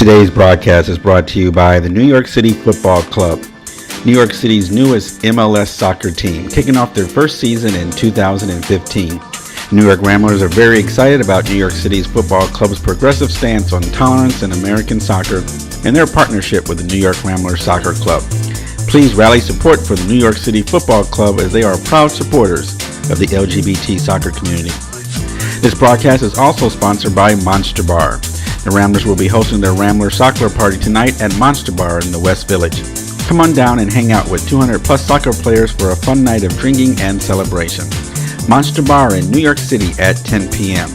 Today's broadcast is brought to you by the New York City Football Club, New York City's newest MLS soccer team, kicking off their first season in 2015. New York Ramblers are very excited about New York City's football club's progressive stance on tolerance in American soccer and their partnership with the New York Ramblers Soccer Club. Please rally support for the New York City Football Club as they are proud supporters of the LGBT soccer community. This broadcast is also sponsored by Monster Bar. The Ramblers will be hosting their Rambler Soccer Party tonight at Monster Bar in the West Village. Come on down and hang out with 200 plus soccer players for a fun night of drinking and celebration. Monster Bar in New York City at 10 p.m.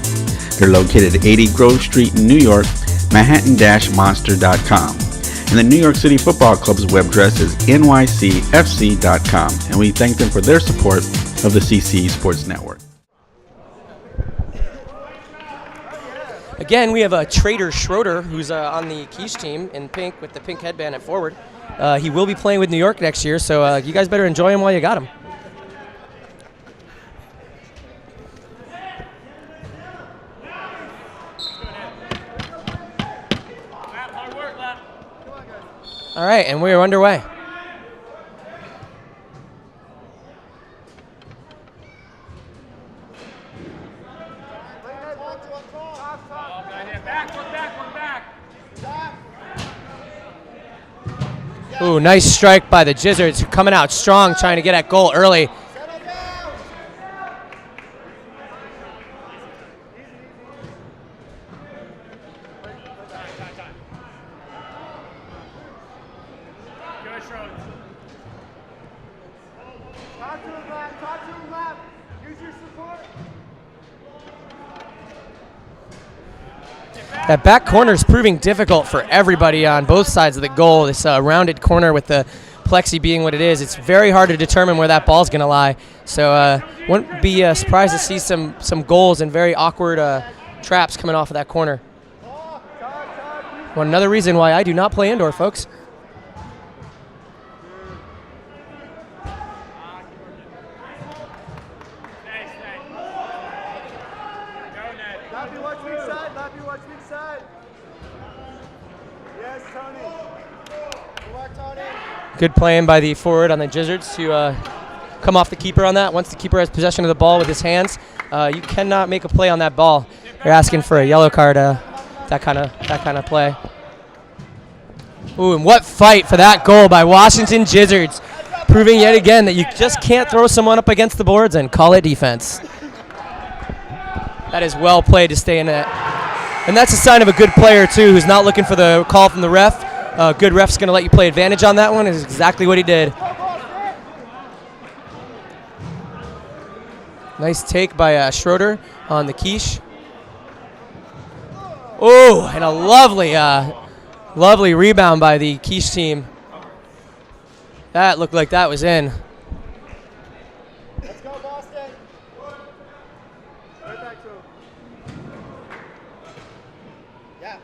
They're located at 80 Grove Street in New York, Manhattan-Monster.com. And the New York City Football Club's web address is nycfc.com. And we thank them for their support of the CC Sports Network. Again, we have a Trader Schroeder who's on the Quiche team in pink with the pink headband at forward. He will be playing with New York next year, so you guys better enjoy him while you got him. All right, and we are underway. Ooh, nice strike by the Jizzards, coming out strong, trying to get at goal early. That back corner is proving difficult for everybody on both sides of the goal. This rounded corner with the plexi being what it is, it's very hard to determine where that ball's going to lie. So wouldn't be surprised to see some goals and very awkward traps coming off of that corner. Well, another reason why I do not play indoor, folks. Good playing by the forward on the Jizzards to come off the keeper on that. Once the keeper has possession of the ball with his hands, you cannot make a play on that ball. You're asking for a yellow card, that kind of play. Ooh, and what fight for that goal by Washington Jizzards, proving yet again that you just can't throw someone up against the boards and call it defense. That is well played to stay in it. And that's a sign of a good player, too, who's not looking for the call from the ref. Good ref's going to let you play advantage on that one. Is exactly what he did. Nice take by Schroeder on the Quiche. Oh, and a lovely rebound by the Quiche team. That looked like that was in. Let's go, Boston. Right back to him. Yeah.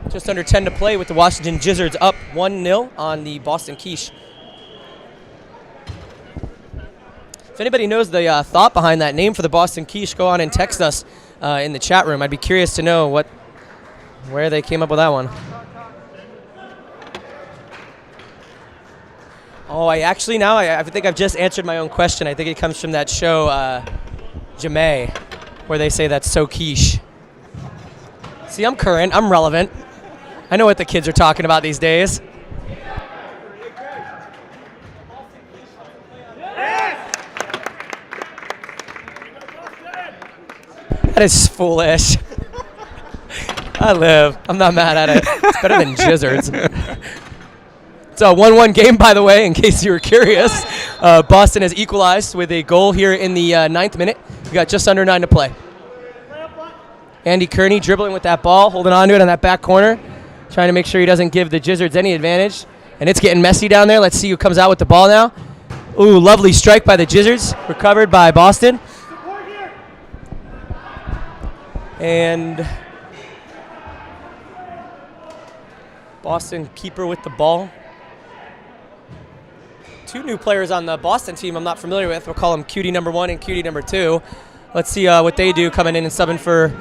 Just under 10 to play with the Washington Jizzards up 1-0 on the Bo'ston Quiche. If anybody knows the thought behind that name for the Bo'ston Quiche, go on and text us in the chat room. I'd be curious to know where they came up with that one. Oh, I think I've just answered my own question. I think it comes from that show, Jamay, where they say that's so quiche. See, I'm current. I'm relevant. I know what the kids are talking about these days. That is foolish. I live. I'm not mad at it. It's better than Jizzards. It's a 1-1 game, by the way, in case you were curious. Boston has equalized with a goal here in the 9th minute. We got just under 9 to play. Andy Kearney dribbling with that ball, holding on to it on that back corner, trying to make sure he doesn't give the Jizzards any advantage. And it's getting messy down there. Let's see who comes out with the ball now. Ooh, lovely strike by the Jizzards, recovered by Boston. And Boston keeper with the ball. Two new players on the Boston team I'm not familiar with. We'll call them Cutie number 1 and Cutie number 2. Let's see what they do coming in and subbing for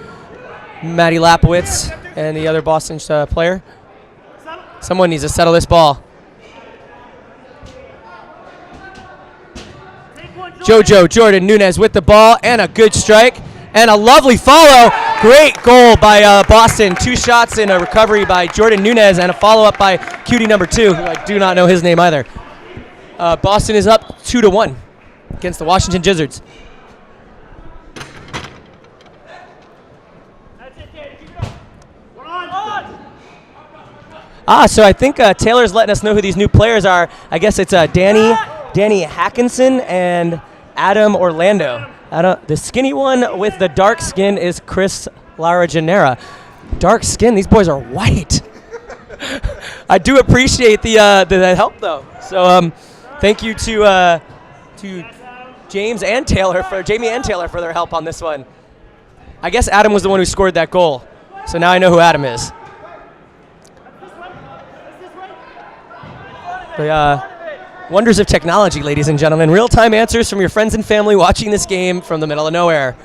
Matty Lapowitz and the other Boston player. Someone needs to settle this ball. Jordan Nunez with the ball and a good strike and a lovely follow. Great goal by Boston. 2 shots in a recovery by Jordan Nunez and a follow-up by cutie number 2, who I do not know his name either. Boston is up 2-1 against the Washington Jizzards. So I think Taylor's letting us know who these new players are. I guess it's Danny Hackinson and Adam Orlando. The skinny one with the dark skin is Chris Larajanera. Dark skin, these boys are white. I do appreciate the help though. So thank you to Jamie and Taylor for their help on this one. I guess Adam was the one who scored that goal. So now I know who Adam is. The wonders of technology, ladies and gentlemen. Real-time answers from your friends and family watching this game from the middle of nowhere.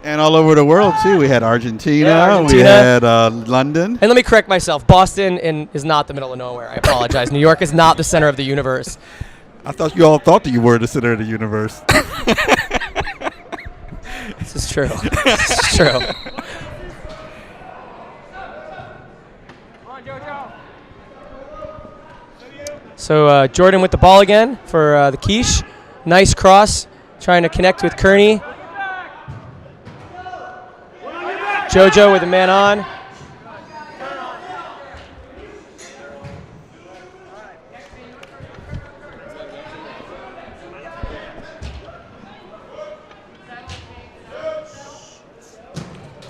And all over the world, too. We had Argentina. We had London. And let me correct myself. Boston is not the middle of nowhere. I apologize. New York is not the center of the universe. I thought you all thought that you were the center of the universe. This is true. This is true. So Jordan with the ball again for the Quiche. Nice cross, trying to connect with Kearney. JoJo with a man on.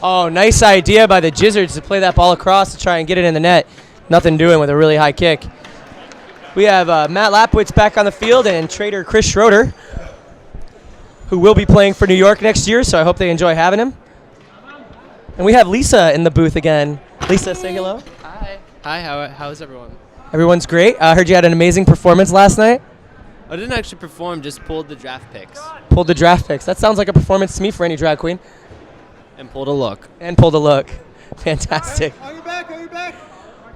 Oh, nice idea by the Jizzards to play that ball across to try and get it in the net. Nothing doing with a really high kick. We have Matt Lapowitz back on the field and trader Chris Schroeder, who will be playing for New York next year, so I hope they enjoy having him. And we have Lisa in the booth again. Lisa, say hello. Hi. Hi, how's everyone? Everyone's great. I heard you had an amazing performance last night. I didn't actually perform, just pulled the draft picks. Pulled the draft picks. That sounds like a performance to me for any drag queen. And pulled a look. And pulled a look. Fantastic. Are you back? Are you back?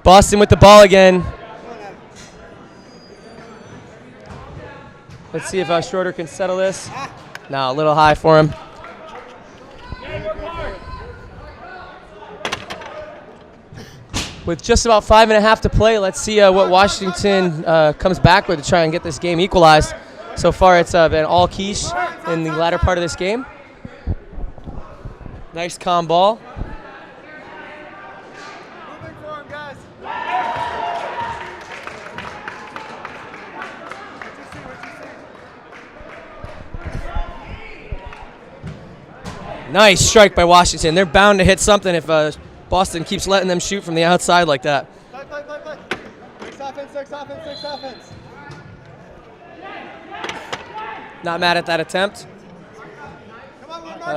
Boston with the ball again. Let's see if Schroeder can settle this. No, a little high for him. With just about 5.5 to play, let's see what Washington comes back with to try and get this game equalized. So far, it's been all Quiche in the latter part of this game. Nice calm ball. Moving for him, guys. Nice strike by Washington. They're bound to hit something if Boston keeps letting them shoot from the outside like that. Play. Six offense. Not mad at that attempt.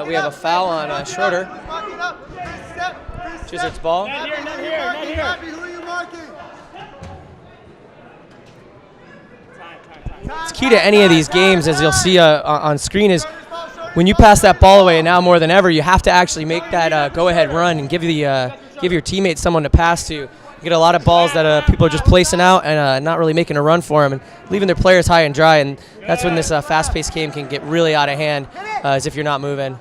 We have a foul on Schroeder. Jizzards ball. Not here. Who are you marking? It's key to any of these games, as you'll see on screen, is when you pass that ball away, and now more than ever, you have to actually make that go-ahead run and give your teammates someone to pass to. You get a lot of balls that people are just placing out and not really making a run for them and leaving their players high and dry, and that's when this fast-paced game can get really out of hand, as if you're not moving.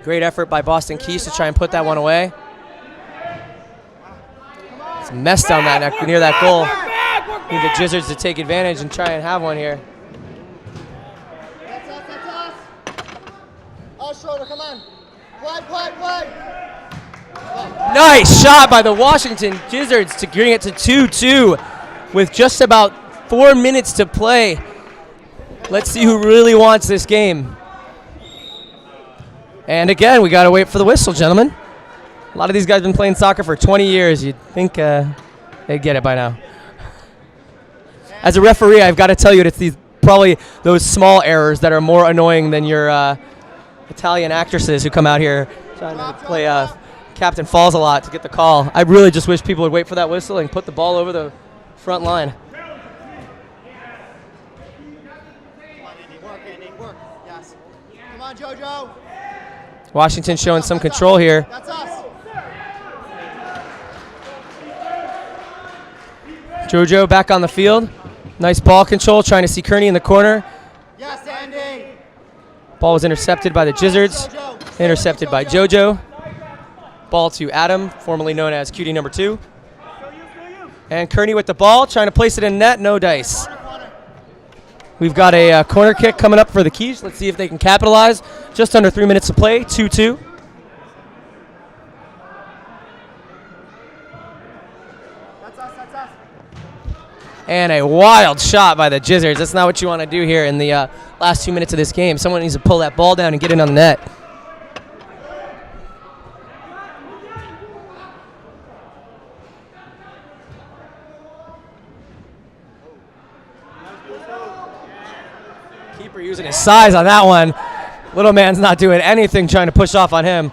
Great effort by Bo'ston Quiche to try and put that one away. It's messed down that near that goal. Need the Jizzards to take advantage and try and have one here. That's us. Oh, Schroeder, come on. Play. Nice shot by the Washington Jizzards to bring it to 2-2 with just about 4 minutes to play. Let's see who really wants this game. And again, we got to wait for the whistle, gentlemen. A lot of these guys have been playing soccer for 20 years. You'd think they'd get it by now. As a referee, I've got to tell you it's probably those small errors that are more annoying than your Italian actresses who come out here trying to play Captain Falls a lot to get the call. I really just wish people would wait for that whistle and put the ball over the front line. Come on, JoJo. Washington showing some control here. That's us. JoJo back on the field. Nice ball control, trying to see Kearney in the corner. Yes, Andy. Ball was intercepted by the Jizzards. Intercepted by JoJo. Ball to Adam, formerly known as QD number 2. And Kearney with the ball, trying to place it in net, no dice. We've got a corner kick coming up for the Quiche. Let's see if they can capitalize. Just under 3 minutes to play, 2-2. That's us. And a wild shot by the Jizzards. That's not what you want to do here in the last 2 minutes of this game. Someone needs to pull that ball down and get it on the net. Keeper using his size on that one. Little man's not doing anything trying to push off on him.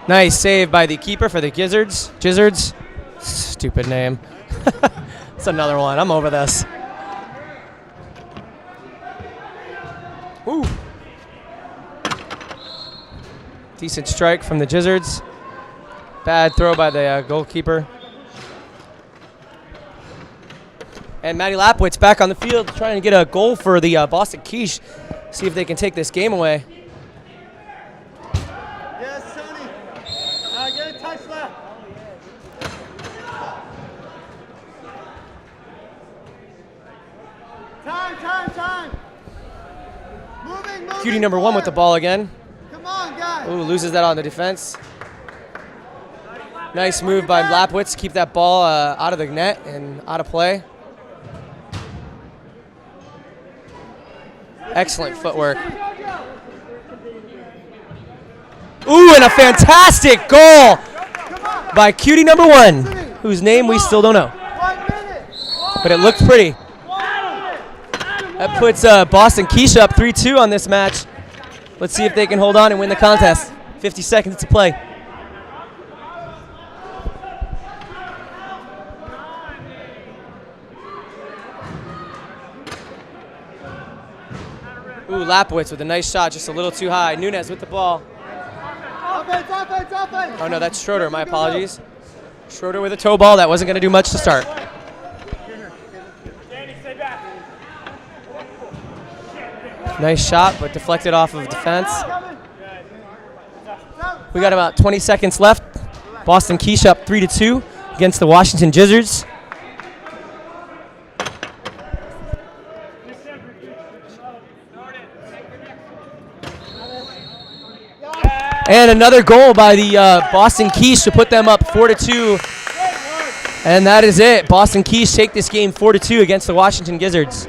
Nice save by the keeper for the Jizzards. Stupid name. That's another one. I'm over this. Ooh. Decent strike from the Jizzards. Bad throw by the goalkeeper. And Matty Lapwitz back on the field trying to get a goal for the Bo'ston Quiche. See if they can take this game away. Yes, Sonny. Get a touch left. Time. Moving. QD number 1 with the ball again. Come on, guys. Ooh, loses that on the defense. Nice move by Lapwitz. Keep that ball out of the net and out of play. Excellent footwork. Ooh, and a fantastic goal by QD number 1, whose name we still don't know. 1 minute. But it looked pretty. That puts Bo'ston Quiche up 3-2 on this match. Let's see if they can hold on and win the contest. 50 seconds to play. Ooh, Lapwitz with a nice shot, just a little too high. Nunez with the ball. Offense. Oh no, that's Schroeder, my apologies. Schroeder with a toe ball, that wasn't gonna do much to start. Nice shot, but deflected off of defense. We got about 20 seconds left. Bo'ston Quiche up 3-2 against the Washington Jizzards. And another goal by the Bo'ston Quiche to put them up 4-2. And that is it. Bo'ston Quiche take this game 4-2 against the Washington Jizzards.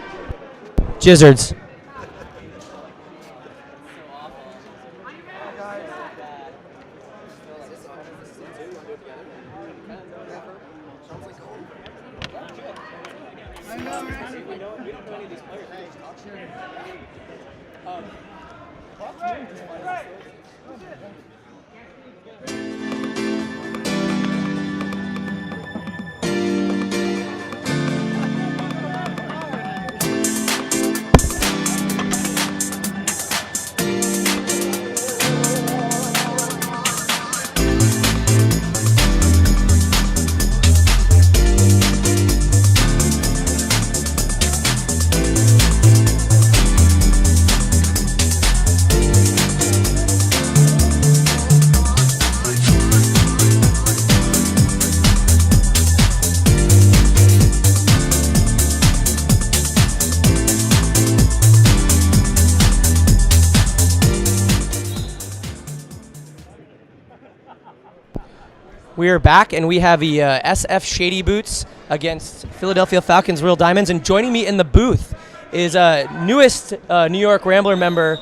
We are back, and we have the SF Shady Boots against Philadelphia Falcons Real Diamonds. And joining me in the booth is newest New York Rambler member,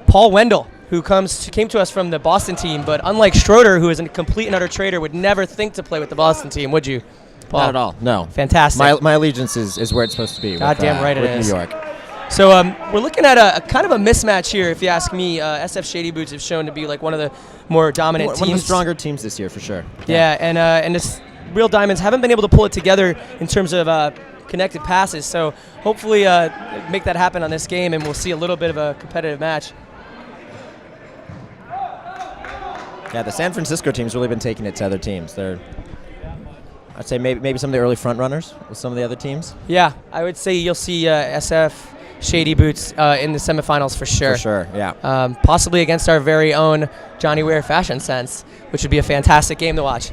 Paul Wendell, who came to us from the Boston team. But unlike Schroeder, who is a complete and utter traitor, would never think to play with the Boston team, would you, Paul? Not at all, no. Fantastic. My allegiance is where it's supposed to be. Goddamn right it with is. New York. So we're looking at a kind of a mismatch here, if you ask me. SF Shady Boots have shown to be like one of the more dominant teams. One of the stronger teams this year, for sure. Yeah, and Real Diamonds haven't been able to pull it together in terms of connected passes. So hopefully make that happen on this game, and we'll see a little bit of a competitive match. Yeah, the San Francisco team's really been taking it to other teams. I'd say maybe some of the early front runners with some of the other teams. Yeah, I would say you'll see SF Shady Boots in the semifinals for sure. For sure, yeah. Possibly against our very own Johnny Weir Fashion Sense, which would be a fantastic game to watch.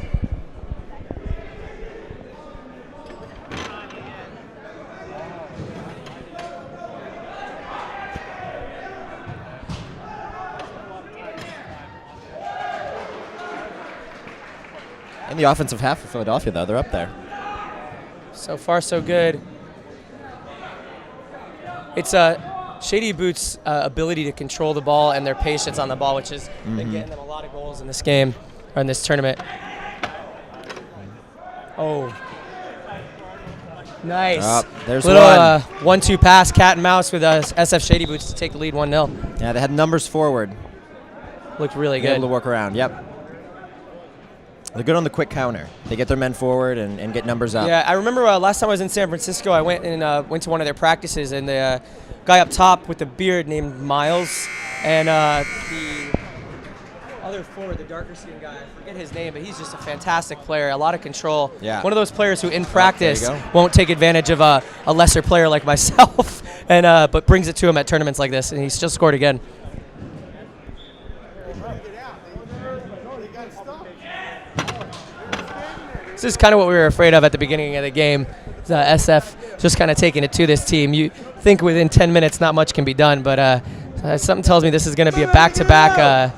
In the offensive half for Philadelphia, though, they're up there. So far, so good. It's Shady Boots' ability to control the ball and their patience on the ball, which has been getting them a lot of goals in this game, or in this tournament. Oh. Nice. There's little one. 1-2 pass, cat and mouse with SF Shady Boots to take the lead 1-0. Yeah, they had numbers forward. Looked really They're good. able to work around, yep. They're good on the quick counter. They get their men forward and get numbers up. Yeah, I remember last time I was in San Francisco, I went to one of their practices, and the guy up top with the beard named Miles, and the other forward, the darker skinned guy, I forget his name, but he's just a fantastic player, a lot of control. Yeah. One of those players who in practice go. won't take advantage of a lesser player like myself, and but brings it to him at tournaments like this, and he still scored again. This is kind of what we were afraid of at the beginning of the game. SF just kind of taking it to this team. You think within 10 minutes not much can be done, but something tells me this is going to be a back-to-back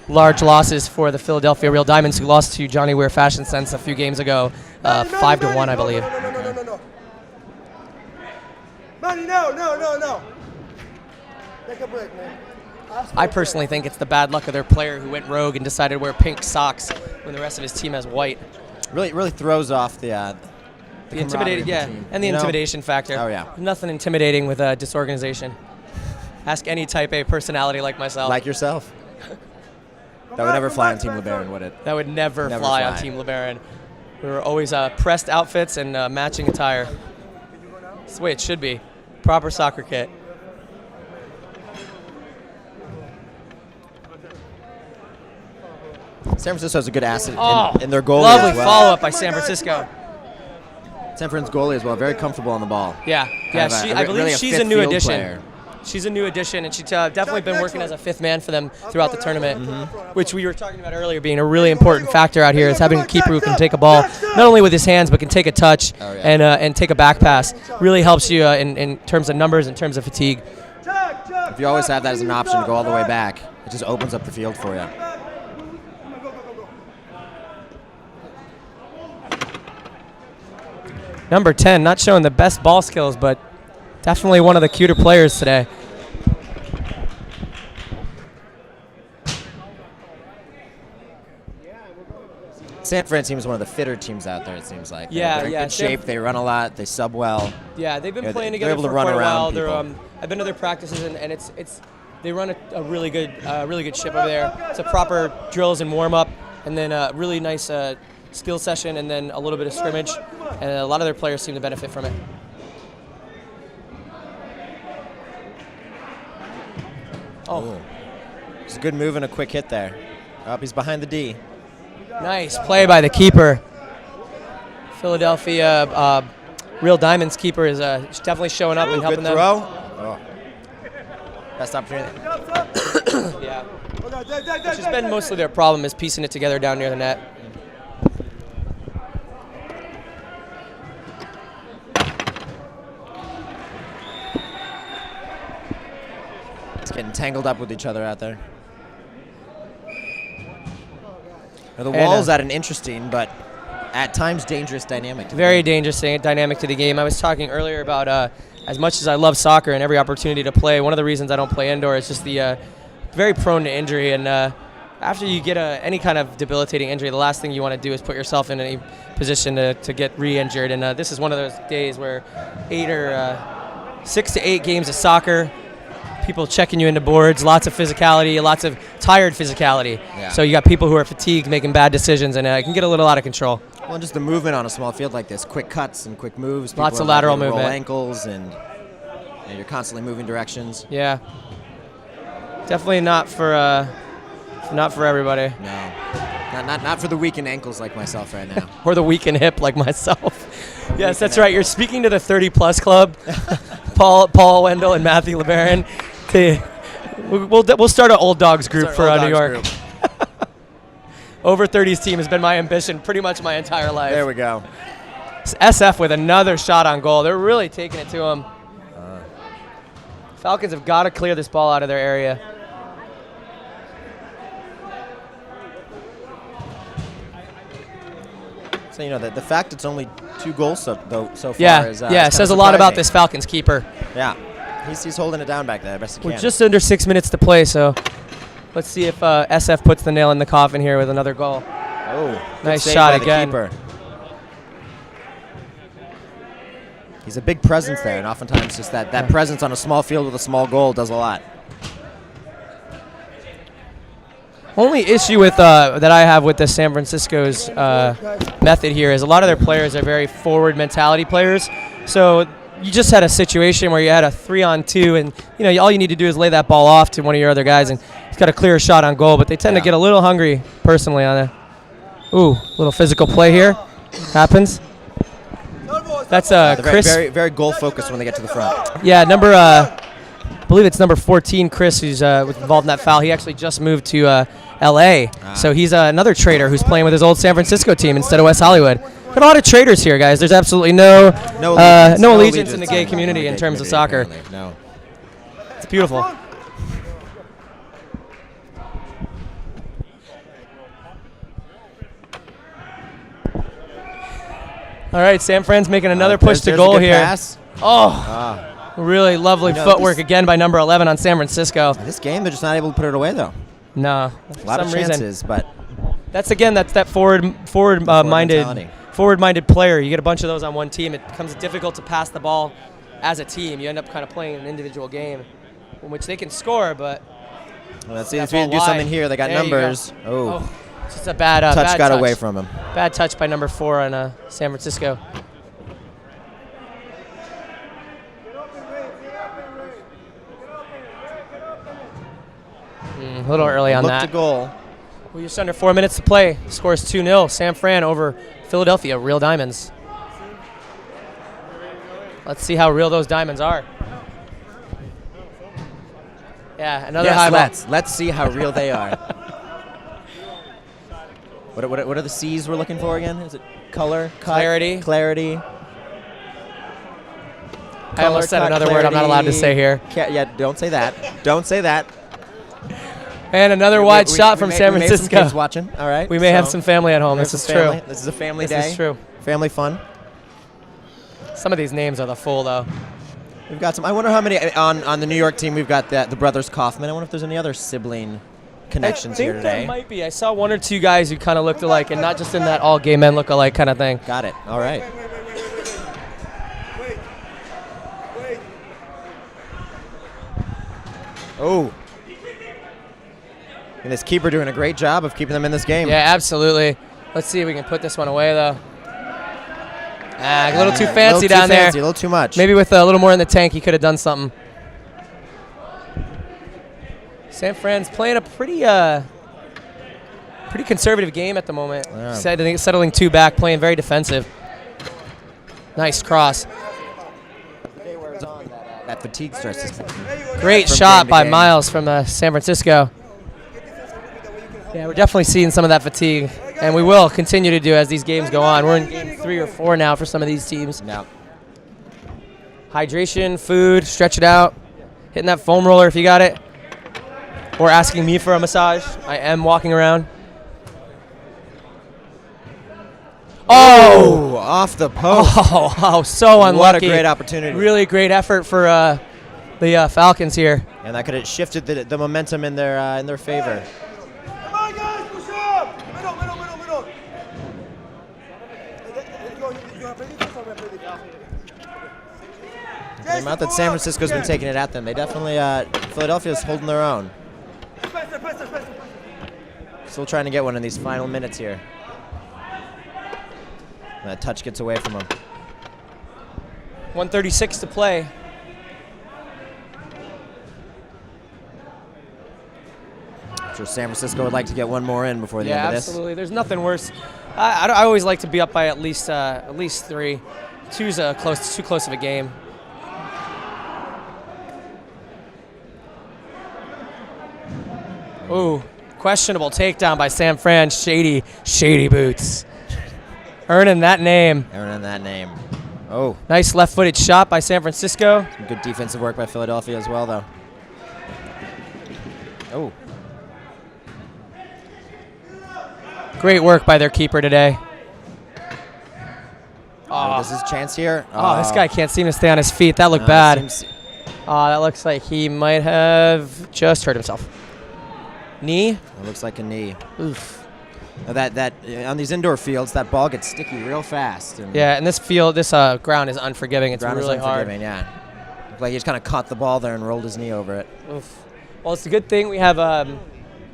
large losses for the Philadelphia Real Diamonds, who lost to Johnny Weir Fashion Sense a few games ago, 5-1, I believe. No. Manny, no. Take a break, man. I personally think it's the bad luck of their player who went rogue and decided to wear pink socks when the rest of his team has white. Really throws off the intimidating, yeah, team. and the intimidation factor. Oh, yeah. Nothing intimidating with disorganization. Ask any type A personality like myself. Like yourself. That would never fly on Team LeBaron, would it? That would never fly on Team LeBaron. We were always pressed outfits and matching attire. That's the way it should be. Proper soccer kit. San Francisco has a good asset in their goalie Lovely as well. follow-up by San Francisco. San Fran's goalie as well, very comfortable on the ball. Yeah. I believe really she's a fifth new field addition. player. She's a new addition, and she's definitely been working as a fifth man for them throughout the tournament, which we were talking about earlier being a really important factor out here, is having a keeper who can take a ball, not only with his hands, but can take a touch and take a back pass. Really helps you in terms of numbers, in terms of fatigue. If you always have that as an option to go all the way back, it just opens up the field for you. Number 10, not showing the best ball skills, but definitely one of the cuter players today. San Fran team is one of the fitter teams out there, it seems like. Yeah, they're in yeah. good shape. They run a lot. They sub well. Yeah, they've been playing they're together able to for run quite a around while. people. I've been to their practices, and they run a really good ship over there. It's a proper drills and warm up, and then a really nice skill session, and then a little bit of scrimmage, and a lot of their players seem to benefit from it. Oh, It's a good move and a quick hit there. He's behind the D. nice play by the keeper. Philadelphia Real Diamonds keeper is definitely showing up and helping Good them. throw. Oh. Best opportunity. Yeah. Which has been mostly their problem, is piecing it together down near the net. It's getting tangled up with each other out there. Now, the wall's at an interesting, but at times dangerous dynamic. Very dangerous dynamic to the game. I was talking earlier about as much as I love soccer and every opportunity to play, one of the reasons I don't play indoor is just the very prone to injury. And after you get any kind of debilitating injury, the last thing you want to do is put yourself in any position to get re-injured. And this is one of those days where 6 to 8 games of soccer, people checking you into boards, lots of physicality, lots of tired physicality. Yeah. So you got people who are fatigued making bad decisions, and it can get a little out of control. Well, just the movement on a small field like this, quick cuts and quick moves. Lots People of are lateral likely to movement. roll ankles, and you're constantly moving directions. Yeah. Definitely not for everybody. No, not for the weakened ankles like myself right now. Or the weak and hip like myself. Yes, that's right. You're speaking to the 30-plus club, Paul Wendell and Matthew LeBaron. We'll start an old dogs group for New York. Over 30s team has been my ambition pretty much my entire life. There we go. SF with another shot on goal. They're really taking it to him. Falcons have got to clear this ball out of their area. So, the fact it's only 2 goals so far Yeah, is it says a lot about this Falcons keeper. Yeah, he's holding it down back there best he We're can. just under 6 minutes to play, so let's see if SF puts the nail in the coffin here with another goal. Oh, Nice save shot by the again. keeper. He's a big presence there, and oftentimes just that presence on a small field with a small goal does a lot. Only issue with that I have with the San Francisco's method here is a lot of their players are very forward mentality players. So you just had a situation where you had a 3-on-2, and all you need to do is lay that ball off to one of your other guys, and he's got a clear shot on goal. But they tend to get a little hungry personally on it. Ooh, little physical play here happens. That's Chris. Very, very goal focused when they get to the front. Yeah, I believe it's number 14, Chris, who's involved in that foul. He actually just moved to L.A., so he's another trader who's playing with his old San Francisco team instead of West Hollywood. Got a lot of traders here, guys. There's absolutely no allegiance in the gay community in terms of soccer. No. It's beautiful. All right, San Fran's making another push to goal here. Pass. Really lovely footwork again by number 11 on San Francisco. This game, they're just not able to put it away, though. No, A lot of chances, but that's that forward-minded player. You get a bunch of those on one team. It becomes difficult to pass the ball as a team. You end up kind of playing an individual game in which they can score, but let's see if we can do something here. They got numbers. Oh, just a bad touch got away from him. Bad touch by number 4 on San Francisco. A little early on that. Look to goal. We're just under 4 minutes to play. Scores 2-0. San Fran over Philadelphia Real Diamonds. Let's see how real those diamonds are. Yeah, another high ball. Let's see how real they are. What are the C's we're looking for again? Is it color? Clarity. Clarity. I almost said another word I'm not allowed to say here. Yeah, don't say that. Don't say that. And another wide shot from San We may have some Francisco. kids watching. All right. We may have some family at home. This is true. This is a family day. This is true. Family fun. Some of these names are the full, though. We've got some. I wonder how many on the New York team we've got the brothers Kaufman. I wonder if there's any other sibling connections here today. I think there might be. I saw 1 or 2 guys who kind of looked alike, and not just in that all gay men look alike kind of thing. Got it. All right. Oh. And this keeper doing a great job of keeping them in this game. Yeah, absolutely. Let's see if we can put this one away, though. A little too fancy down there. A little too much. Maybe with a little more in the tank, he could have done something. San Fran's playing a pretty conservative game at the moment. Yeah. Settling 2 back, playing very defensive. Nice cross. That fatigue starts to Great from shot game to by game. Miles from San Francisco. Yeah, we're definitely seeing some of that fatigue, and we will continue to do as these games go on. We're in game 3 or 4 now for some of these teams. No. Hydration, food, stretch it out, hitting that foam roller if you got it, or asking me for a massage. I am walking around. Oh, off the post. Oh, so unlucky. What a great opportunity. Really great effort for the Falcons here. And that could have shifted the momentum in their favor. Come on, guys, push up! Middle. The amount that San Francisco's been taking it at them, they definitely, Philadelphia's holding their own. Still trying to get one in these final minutes here. That touch gets away from him. 1:36 to play. I'm sure San Francisco would like to get one more in before the end of this. Yeah, absolutely. There's nothing worse. I always like to be up by at least 3. Two's too close of a game. Ooh, questionable takedown by San Fran Shady Boots. Earning that name. Oh. Nice left-footed shot by San Francisco. Some good defensive work by Philadelphia as well, though. Oh. Great work by their keeper today. This is a chance here. Oh, this guy can't seem to stay on his feet. That looked bad. That looks like he might have just hurt himself. Knee? It looks like a knee. Oof. That on these indoor fields, that ball gets sticky real fast. And yeah, and this ground is unforgiving. It's really hard. Yeah. Looked like he just kind of caught the ball there and rolled his knee over it. Oof. Well, it's a good thing we have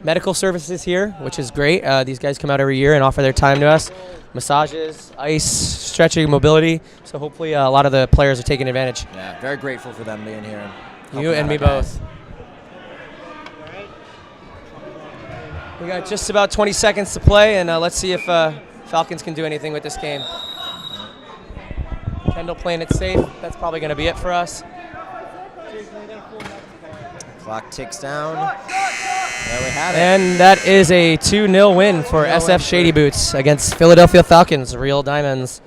medical services here, which is great. These guys come out every year and offer their time to us. Massages, ice, stretching, mobility. So hopefully a lot of the players are taking advantage. Yeah, very grateful for them being here. You and me both. We got just about 20 seconds to play, and let's see if Falcons can do anything with this game. Kendall playing it safe. That's probably going to be it for us. Clock ticks down. There we have it. And that is a 2-0 win for SF Shady Boots against Philadelphia Falcons Real Diamonds.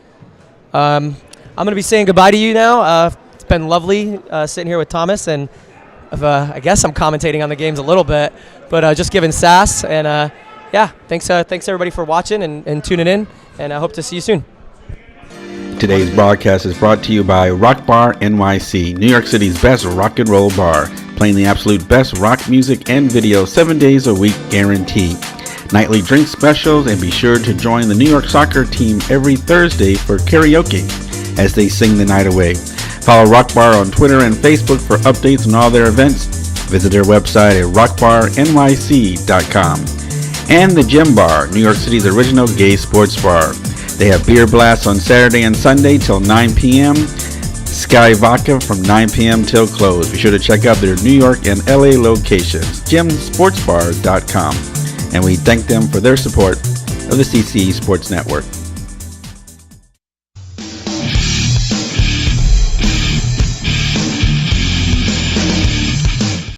I'm going to be saying goodbye to you now. It's been lovely sitting here with Thomas, and I guess I'm commentating on the games a little bit, but just giving sass. And yeah, thanks everybody for watching and tuning in, and I hope to see you soon. Today's broadcast is brought to you by Rock Bar NYC, New York City's best rock and roll bar, playing the absolute best rock music and video 7 days a week guaranteed. Nightly drink specials, and be sure to join the New York soccer team every Thursday for karaoke as they sing the night away. Follow Rock Bar on Twitter and Facebook for updates on all their events. Visit their website at rockbarnyc.com. And the Gym Bar, New York City's original gay sports bar. They have beer blasts on Saturday and Sunday till 9 p.m. Sky Vodka from 9 p.m. till close. Be sure to check out their New York and LA locations, gymsportsbar.com. And we thank them for their support of the CCE Sports Network.